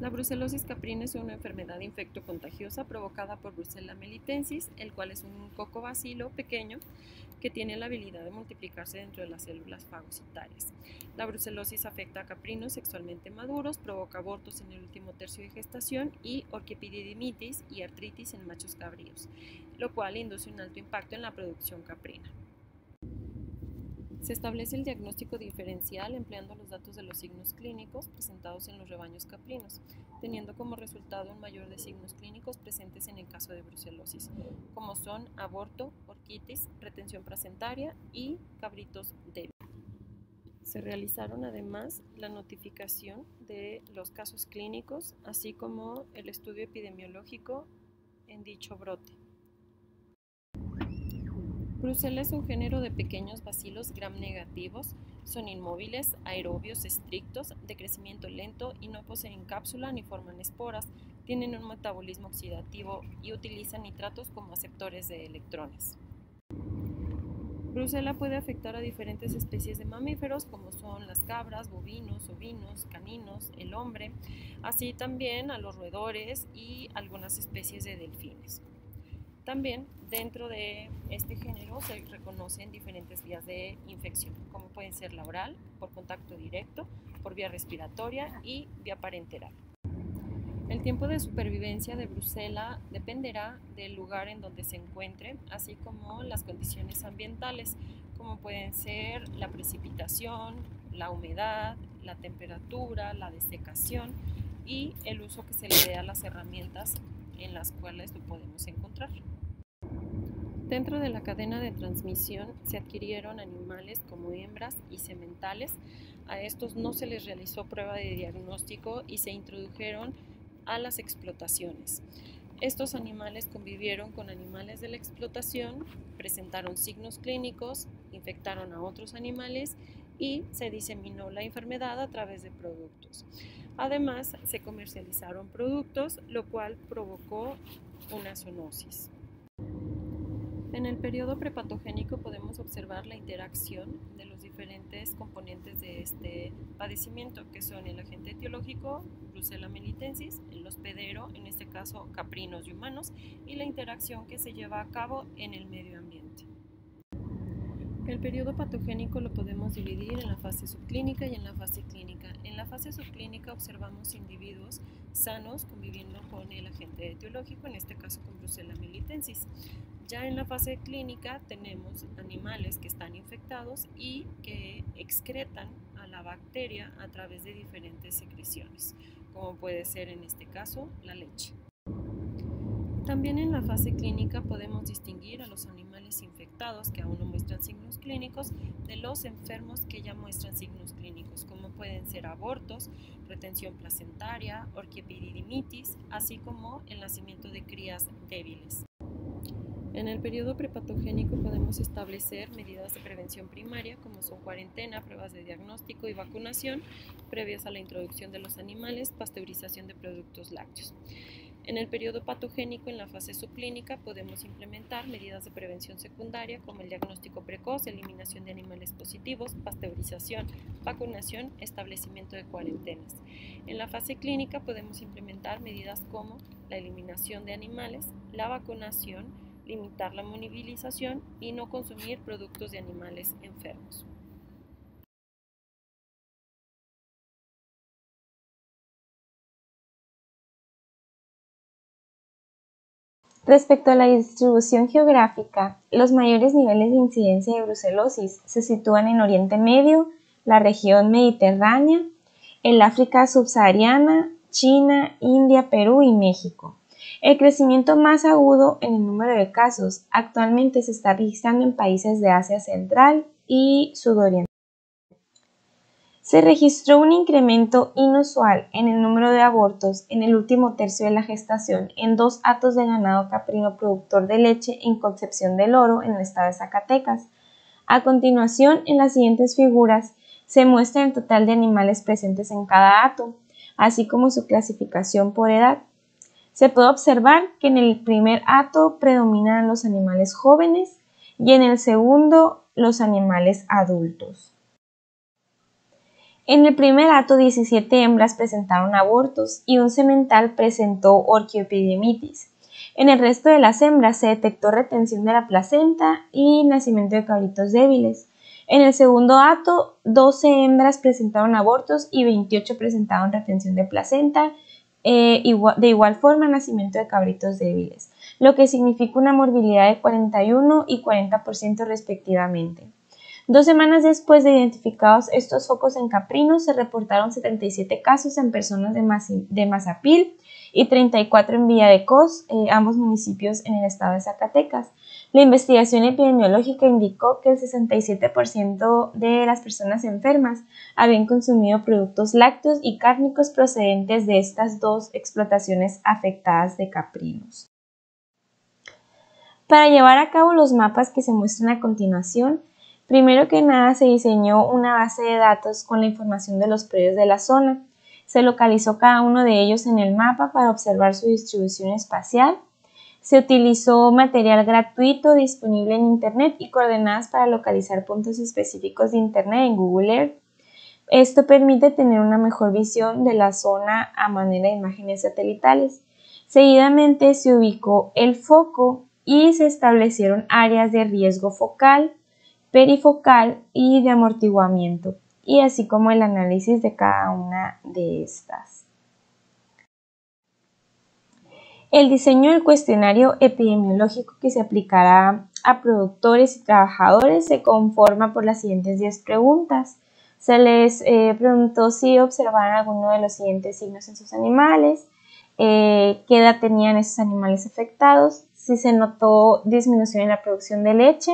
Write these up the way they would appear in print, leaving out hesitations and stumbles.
La brucelosis caprina es una enfermedad infectocontagiosa provocada por Brucella melitensis, el cual es un cocobacilo pequeño que tiene la habilidad de multiplicarse dentro de las células fagocitarias. La brucelosis afecta a caprinos sexualmente maduros, provoca abortos en el último tercio de gestación y orquiepididimitis y artritis en machos cabríos, lo cual induce un alto impacto en la producción caprina. Se establece el diagnóstico diferencial empleando los datos de los signos clínicos presentados en los rebaños caprinos, teniendo como resultado un mayor de signos clínicos presentes en el caso de brucelosis, como son aborto, orquitis, retención placentaria y cabritos débiles. Se realizaron además la notificación de los casos clínicos, así como el estudio epidemiológico en dicho brote. Brucella es un género de pequeños bacilos gram-negativos, son inmóviles, aerobios estrictos, de crecimiento lento y no poseen cápsula ni forman esporas, tienen un metabolismo oxidativo y utilizan nitratos como aceptores de electrones. Brucella puede afectar a diferentes especies de mamíferos como son las cabras, bovinos, ovinos, caninos, el hombre, así también a los roedores y algunas especies de delfines. También dentro de este género se reconocen diferentes vías de infección, como pueden ser la oral, por contacto directo, por vía respiratoria y vía parenteral. El tiempo de supervivencia de Brucella dependerá del lugar en donde se encuentre, así como las condiciones ambientales, como pueden ser la precipitación, la humedad, la temperatura, la desecación y el uso que se le dé a las herramientas en las cuales lo podemos encontrar. Dentro de la cadena de transmisión se adquirieron animales como hembras y sementales. A estos no se les realizó prueba de diagnóstico y se introdujeron a las explotaciones. Estos animales convivieron con animales de la explotación, presentaron signos clínicos, infectaron a otros animales y se diseminó la enfermedad a través de productos. Además, se comercializaron productos, lo cual provocó una zoonosis. En el periodo prepatogénico podemos observar la interacción de los diferentes componentes de este padecimiento, que son el agente etiológico, Brucella melitensis, el hospedero, en este caso caprinos y humanos, y la interacción que se lleva a cabo en el medio ambiente. El periodo patogénico lo podemos dividir en la fase subclínica y en la fase clínica. En la fase subclínica observamos individuos sanos conviviendo con el agente etiológico, en este caso con Brucella melitensis. Ya en la fase clínica tenemos animales que están infectados y que excretan a la bacteria a través de diferentes secreciones, como puede ser en este caso la leche. También en la fase clínica podemos distinguir a los animales infectados que aún no muestran signos clínicos de los enfermos que ya muestran signos clínicos, como pueden ser abortos, retención placentaria, orquiepididimitis, así como el nacimiento de crías débiles. En el periodo prepatogénico podemos establecer medidas de prevención primaria como son cuarentena, pruebas de diagnóstico y vacunación previas a la introducción de los animales, pasteurización de productos lácteos. En el periodo patogénico, en la fase subclínica, podemos implementar medidas de prevención secundaria como el diagnóstico precoz, eliminación de animales positivos, pasteurización, vacunación, establecimiento de cuarentenas. En la fase clínica podemos implementar medidas como la eliminación de animales, la vacunación, limitar la monobilización y no consumir productos de animales enfermos. Respecto a la distribución geográfica, los mayores niveles de incidencia de brucelosis se sitúan en Oriente Medio, la región mediterránea, el África subsahariana, China, India, Perú y México. El crecimiento más agudo en el número de casos actualmente se está registrando en países de Asia Central y Sudoriental. Se registró un incremento inusual en el número de abortos en el último tercio de la gestación en 2 hatos de ganado caprino productor de leche en Concepción del Oro, en el estado de Zacatecas. A continuación, en las siguientes figuras, se muestra el total de animales presentes en cada hato, así como su clasificación por edad. Se puede observar que en el primer hato predominan los animales jóvenes y en el segundo los animales adultos. En el primer hato, 17 hembras presentaron abortos y un semental presentó orquioepidemitis. En el resto de las hembras se detectó retención de la placenta y nacimiento de cabritos débiles. En el segundo hato, 12 hembras presentaron abortos y 28 presentaron retención de placenta, de igual forma nacimiento de cabritos débiles, lo que significa una morbilidad de 41 y 40% respectivamente. 2 semanas después de identificados estos focos en caprinos, se reportaron 77 casos en personas de Mazapil y 34 en Villa de Cos, ambos municipios en el estado de Zacatecas. La investigación epidemiológica indicó que el 67% de las personas enfermas habían consumido productos lácteos y cárnicos procedentes de estas dos explotaciones afectadas de caprinos. Para llevar a cabo los mapas que se muestran a continuación, primero que nada se diseñó una base de datos con la información de los predios de la zona. Se localizó cada uno de ellos en el mapa para observar su distribución espacial. Se utilizó material gratuito disponible en Internet y coordenadas para localizar puntos específicos de Internet en Google Earth. Esto permite tener una mejor visión de la zona a manera de imágenes satelitales. Seguidamente se ubicó el foco y se establecieron áreas de riesgo focal, perifocal y de amortiguamiento, y así como el análisis de cada una de estas. El diseño del cuestionario epidemiológico que se aplicará a productores y trabajadores se conforma por las siguientes 10 preguntas. Se les preguntó si observaban alguno de los siguientes signos en sus animales, qué edad tenían esos animales afectados, si se notó disminución en la producción de leche,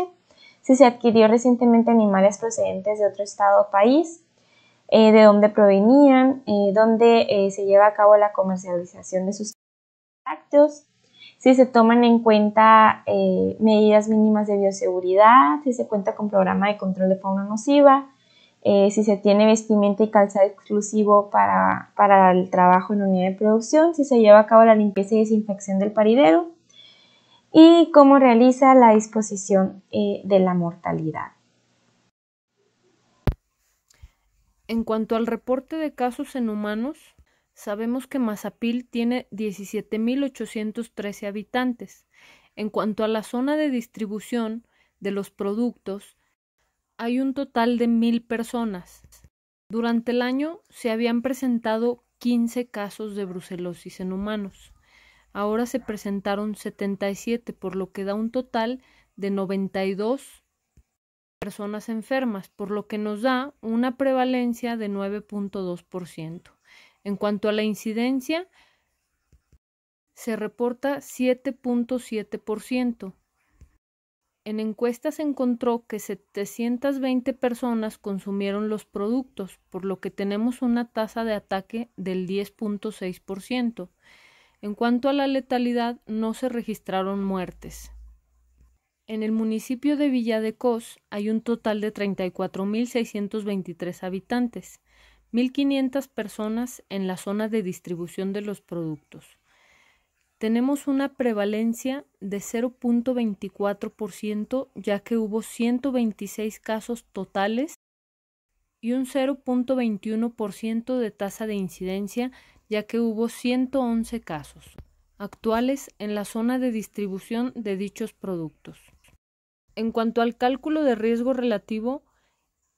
si se adquirió recientemente animales procedentes de otro estado o país, de dónde provenían, dónde se lleva a cabo la comercialización de sus lácteos, si se toman en cuenta medidas mínimas de bioseguridad, si se cuenta con programa de control de fauna nociva, si se tiene vestimenta y calzado exclusivo para el trabajo en unidad de producción, si se lleva a cabo la limpieza y desinfección del paridero y cómo realiza la disposición de la mortalidad. En cuanto al reporte de casos en humanos, sabemos que Mazapil tiene 17.813 habitantes. En cuanto a la zona de distribución de los productos, hay un total de 1,000 personas. Durante el año se habían presentado 15 casos de brucelosis en humanos. Ahora se presentaron 77, por lo que da un total de 92 personas enfermas, por lo que nos da una prevalencia de 9.2%. En cuanto a la incidencia, se reporta 7.7%. En encuestas se encontró que 720 personas consumieron los productos, por lo que tenemos una tasa de ataque del 10.6%. En cuanto a la letalidad, no se registraron muertes. En el municipio de Villa de Cos hay un total de 34.623 habitantes, 1.500 personas en la zona de distribución de los productos. Tenemos una prevalencia de 0.24%, ya que hubo 126 casos totales y un 0.21% de tasa de incidencia, ya que hubo 111 casos actuales en la zona de distribución de dichos productos. En cuanto al cálculo de riesgo relativo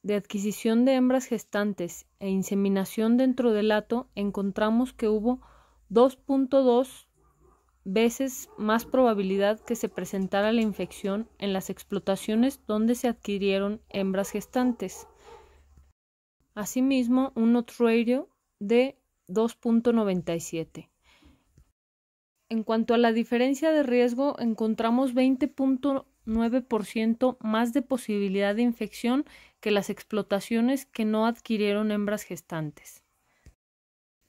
de adquisición de hembras gestantes e inseminación dentro del hato, encontramos que hubo 2.2 veces más probabilidad que se presentara la infección en las explotaciones donde se adquirieron hembras gestantes. Asimismo, un odds ratio de 2.97. En cuanto a la diferencia de riesgo, encontramos 20.9% más de posibilidad de infección que las explotaciones que no adquirieron hembras gestantes.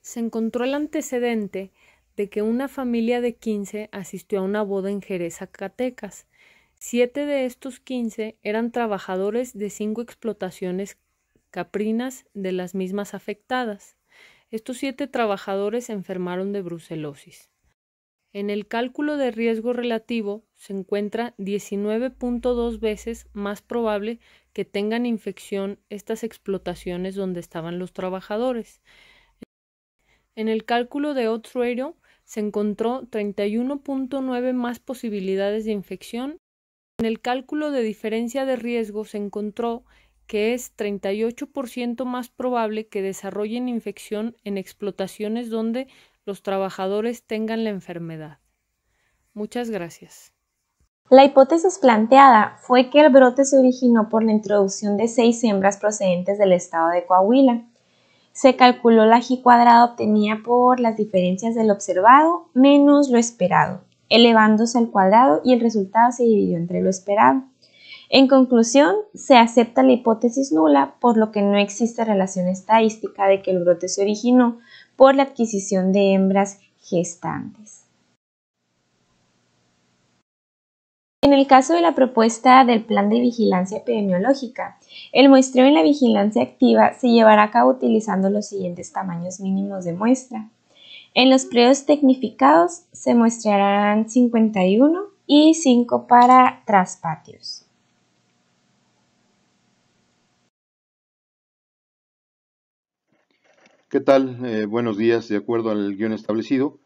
Se encontró el antecedente de que una familia de 15 asistió a una boda en Jerez, Zacatecas. 7 de estos 15 eran trabajadores de 5 explotaciones caprinas de las mismas afectadas. Estos 7 trabajadores se enfermaron de brucelosis. En el cálculo de riesgo relativo se encuentra 19.2 veces más probable que tengan infección estas explotaciones donde estaban los trabajadores. En el cálculo de odds ratio se encontró 31.9 más posibilidades de infección. En el cálculo de diferencia de riesgo se encontró que es 38% más probable que desarrollen infección en explotaciones donde los trabajadores tengan la enfermedad. Muchas gracias. La hipótesis planteada fue que el brote se originó por la introducción de 6 hembras procedentes del estado de Coahuila. Se calculó la G cuadrada obtenida por las diferencias del observado menos lo esperado, elevándose al cuadrado y el resultado se dividió entre lo esperado. En conclusión, se acepta la hipótesis nula, por lo que no existe relación estadística de que el brote se originó por la adquisición de hembras gestantes. En el caso de la propuesta del plan de vigilancia epidemiológica, el muestreo en la vigilancia activa se llevará a cabo utilizando los siguientes tamaños mínimos de muestra. En los periodos tecnificados se muestrearán 51 y 5 para traspatios. ¿Qué tal? Buenos días. De acuerdo al guión establecido,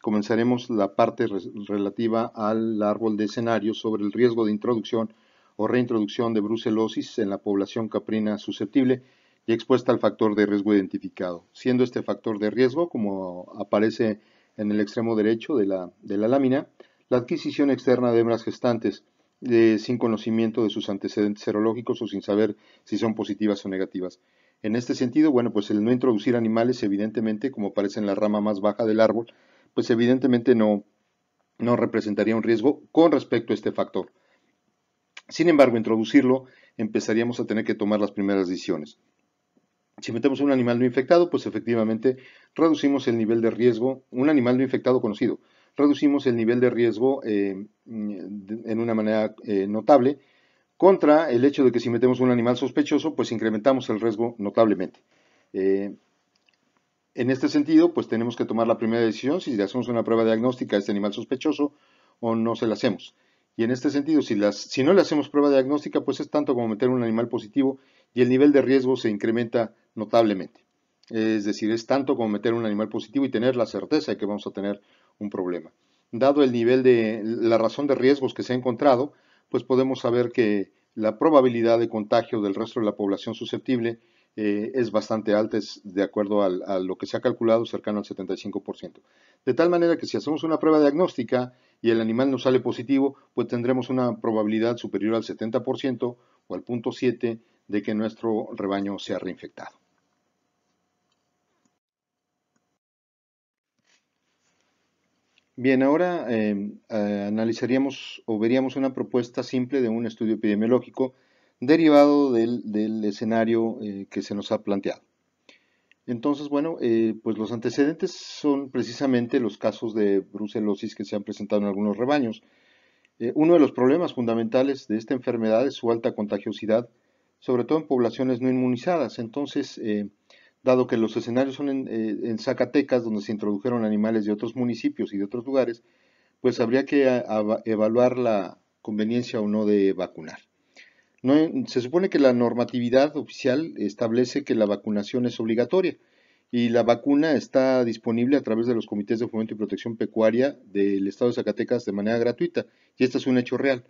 comenzaremos la parte relativa al árbol de escenarios sobre el riesgo de introducción o reintroducción de brucelosis en la población caprina susceptible y expuesta al factor de riesgo identificado, siendo este factor de riesgo, como aparece en el extremo derecho de la lámina, la adquisición externa de hembras gestantes sin conocimiento de sus antecedentes serológicos o sin saber si son positivas o negativas. En este sentido, bueno, pues el no introducir animales, evidentemente, como aparece en la rama más baja del árbol, pues evidentemente no representaría un riesgo con respecto a este factor. Sin embargo, introducirlo, empezaríamos a tener que tomar las primeras decisiones. Si metemos un animal no infectado, pues efectivamente reducimos el nivel de riesgo, un animal no infectado conocido, reducimos el nivel de riesgo en una manera notable, contra el hecho de que si metemos un animal sospechoso, pues incrementamos el riesgo notablemente. En este sentido, pues tenemos que tomar la primera decisión si le hacemos una prueba diagnóstica a este animal sospechoso o no se la hacemos. Y en este sentido, si no le hacemos prueba diagnóstica, pues es tanto como meter un animal positivo y el nivel de riesgo se incrementa notablemente. Es decir, es tanto como meter un animal positivo y tener la certeza de que vamos a tener un problema. Dado el nivel de la razón de riesgos que se ha encontrado, pues podemos saber que la probabilidad de contagio del resto de la población susceptible es bastante alta, es de acuerdo a lo que se ha calculado, cercano al 75%. De tal manera que si hacemos una prueba diagnóstica y el animal nos sale positivo, pues tendremos una probabilidad superior al 70% o al 0.7 de que nuestro rebaño sea reinfectado. Bien, ahora analizaríamos o veríamos una propuesta simple de un estudio epidemiológico derivado del escenario que se nos ha planteado. Entonces, bueno, pues los antecedentes son precisamente los casos de brucelosis que se han presentado en algunos rebaños. Uno de los problemas fundamentales de esta enfermedad es su alta contagiosidad, sobre todo en poblaciones no inmunizadas. Entonces, dado que los escenarios son en Zacatecas, donde se introdujeron animales de otros municipios y de otros lugares, pues habría que evaluar la conveniencia o no de vacunar. Se supone que la normatividad oficial establece que la vacunación es obligatoria y la vacuna está disponible a través de los comités de fomento y protección pecuaria del estado de Zacatecas de manera gratuita, y este es un hecho real.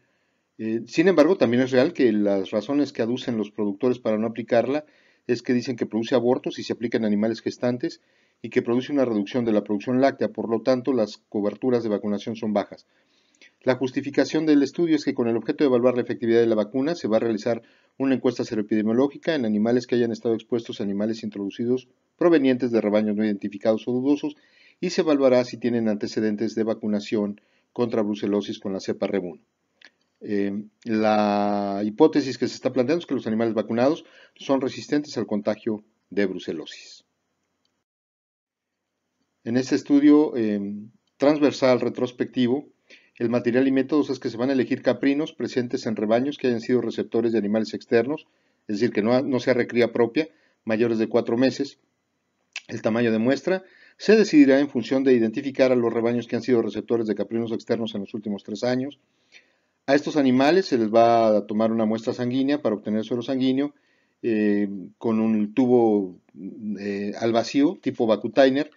Sin embargo, también es real que las razones que aducen los productores para no aplicarla es que dicen que produce abortos y se aplica en animales gestantes y que produce una reducción de la producción láctea, por lo tanto las coberturas de vacunación son bajas. La justificación del estudio es que con el objeto de evaluar la efectividad de la vacuna se va a realizar una encuesta seroepidemiológica en animales que hayan estado expuestos a animales introducidos provenientes de rebaños no identificados o dudosos y se evaluará si tienen antecedentes de vacunación contra brucelosis con la cepa Reb1. La hipótesis que se está planteando es que los animales vacunados son resistentes al contagio de brucelosis. En este estudio transversal retrospectivo, el material y métodos es que se van a elegir caprinos presentes en rebaños que hayan sido receptores de animales externos, es decir, que no sea recría propia, mayores de 4 meses. El tamaño de muestra Se decidirá en función de identificar a los rebaños que han sido receptores de caprinos externos en los últimos 3 años. A estos animales se les va a tomar una muestra sanguínea para obtener suero sanguíneo con un tubo al vacío tipo Vacutainer.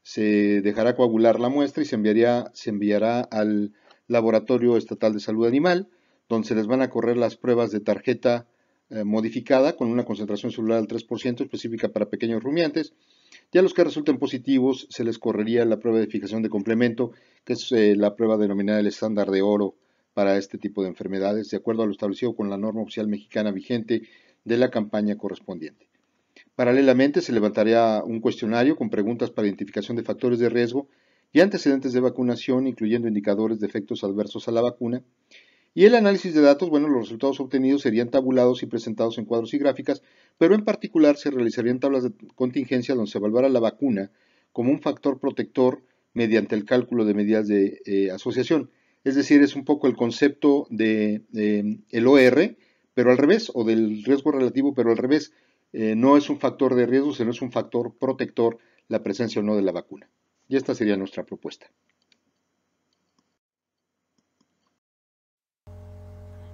Se dejará coagular la muestra y se enviará al Laboratorio Estatal de Salud Animal, donde se les van a correr las pruebas de tarjeta modificada con una concentración celular al 3% específica para pequeños rumiantes. Y a los que resulten positivos se les correría la prueba de fijación de complemento, que es la prueba denominada el estándar de oro para este tipo de enfermedades, de acuerdo a lo establecido con la norma oficial mexicana vigente de la campaña correspondiente. Paralelamente, se levantaría un cuestionario con preguntas para identificación de factores de riesgo y antecedentes de vacunación, incluyendo indicadores de efectos adversos a la vacuna. Y el análisis de datos, bueno, los resultados obtenidos serían tabulados y presentados en cuadros y gráficas, pero en particular se realizarían tablas de contingencia donde se evaluara la vacuna como un factor protector mediante el cálculo de medidas de asociación. Es decir, es un poco el concepto de el OR, pero al revés, o del riesgo relativo, pero al revés. No es un factor de riesgo, sino es un factor protector la presencia o no de la vacuna. Y esta sería nuestra propuesta.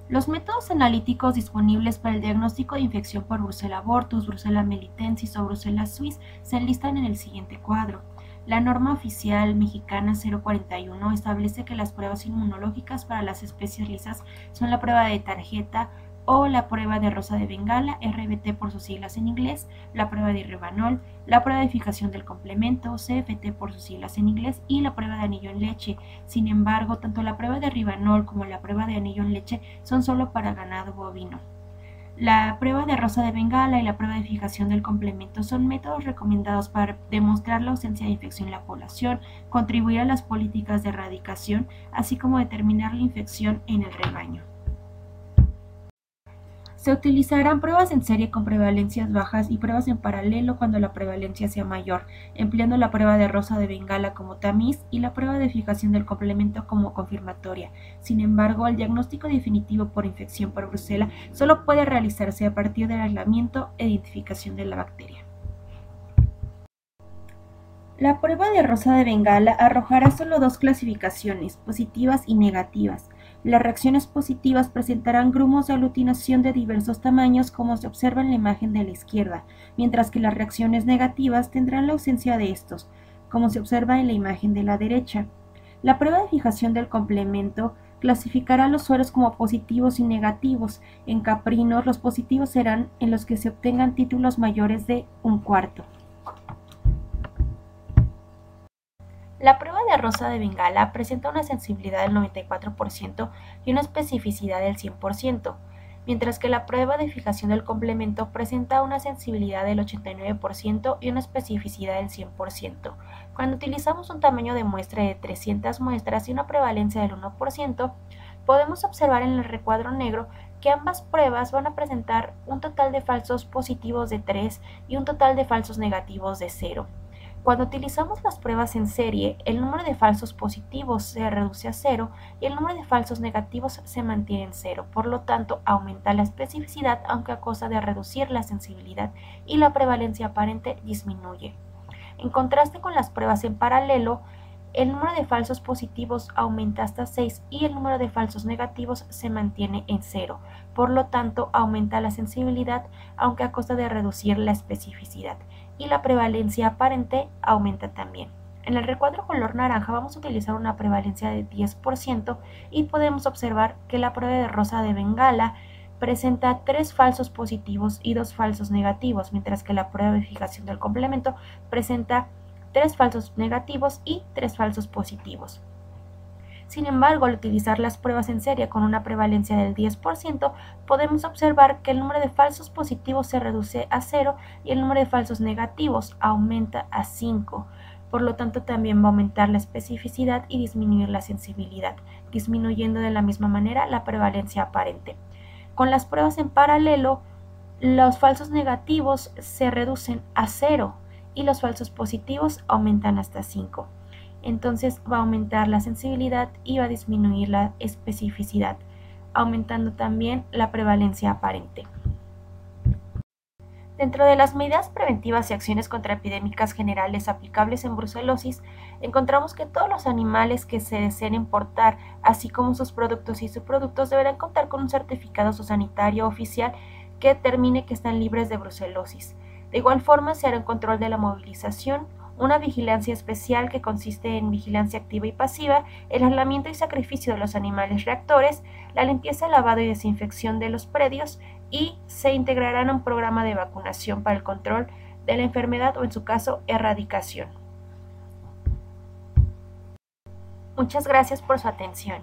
Los métodos analíticos disponibles para el diagnóstico de infección por Brucella abortus, Brucella melitensis o Brucella suis se enlistan en el siguiente cuadro. La norma oficial mexicana 041 establece que las pruebas inmunológicas para las especies lisas son la prueba de tarjeta o la prueba de rosa de Bengala, RBT por sus siglas en inglés, la prueba de Rivanol, la prueba de fijación del complemento, CFT por sus siglas en inglés, y la prueba de anillo en leche. Sin embargo, tanto la prueba de Rivanol como la prueba de anillo en leche son solo para ganado bovino. La prueba de rosa de Bengala y la prueba de fijación del complemento son métodos recomendados para demostrar la ausencia de infección en la población, contribuir a las políticas de erradicación, así como determinar la infección en el rebaño. Se utilizarán pruebas en serie con prevalencias bajas y pruebas en paralelo cuando la prevalencia sea mayor, empleando la prueba de rosa de Bengala como tamiz y la prueba de fijación del complemento como confirmatoria. Sin embargo, el diagnóstico definitivo por infección por Brucella solo puede realizarse a partir del aislamiento e identificación de la bacteria. La prueba de rosa de Bengala arrojará solo 2 clasificaciones, positivas y negativas. Las reacciones positivas presentarán grumos de aglutinación de diversos tamaños como se observa en la imagen de la izquierda, mientras que las reacciones negativas tendrán la ausencia de estos, como se observa en la imagen de la derecha. La prueba de fijación del complemento clasificará los sueros como positivos y negativos. En caprinos, los positivos serán en los que se obtengan títulos mayores de 1/4. La prueba de rosa de Bengala presenta una sensibilidad del 94% y una especificidad del 100%, mientras que la prueba de fijación del complemento presenta una sensibilidad del 89% y una especificidad del 100%. Cuando utilizamos un tamaño de muestra de 300 muestras y una prevalencia del 1%, podemos observar en el recuadro negro que ambas pruebas van a presentar un total de falsos positivos de 3 y un total de falsos negativos de 0. Cuando utilizamos las pruebas en serie, el número de falsos positivos se reduce a 0 y el número de falsos negativos se mantiene en 0. Por lo tanto, aumenta la especificidad, aunque a costa de reducir la sensibilidad, y la prevalencia aparente disminuye. En contraste con las pruebas en paralelo, el número de falsos positivos aumenta hasta 6 y el número de falsos negativos se mantiene en 0. Por lo tanto, aumenta la sensibilidad, aunque a costa de reducir la especificidad, y la prevalencia aparente aumenta también. En el recuadro color naranja vamos a utilizar una prevalencia de 10% y podemos observar que la prueba de rosa de Bengala presenta 3 falsos positivos y 2 falsos negativos, mientras que la prueba de fijación del complemento presenta 3 falsos negativos y 3 falsos positivos. Sin embargo, al utilizar las pruebas en serie con una prevalencia del 10%, podemos observar que el número de falsos positivos se reduce a 0 y el número de falsos negativos aumenta a 5. Por lo tanto, también va a aumentar la especificidad y disminuir la sensibilidad, disminuyendo de la misma manera la prevalencia aparente. Con las pruebas en paralelo, los falsos negativos se reducen a 0 y los falsos positivos aumentan hasta 5. Entonces va a aumentar la sensibilidad y va a disminuir la especificidad, aumentando también la prevalencia aparente. Dentro de las medidas preventivas y acciones contraepidémicas generales aplicables en brucelosis, encontramos que todos los animales que se deseen importar, así como sus productos y subproductos, deberán contar con un certificado zoosanitario oficial que determine que están libres de brucelosis. De igual forma, se hará un control de la movilización, una vigilancia especial que consiste en vigilancia activa y pasiva, el aislamiento y sacrificio de los animales reactores, la limpieza, lavado y desinfección de los predios, y se integrarán a un programa de vacunación para el control de la enfermedad o, en su caso, erradicación. Muchas gracias por su atención.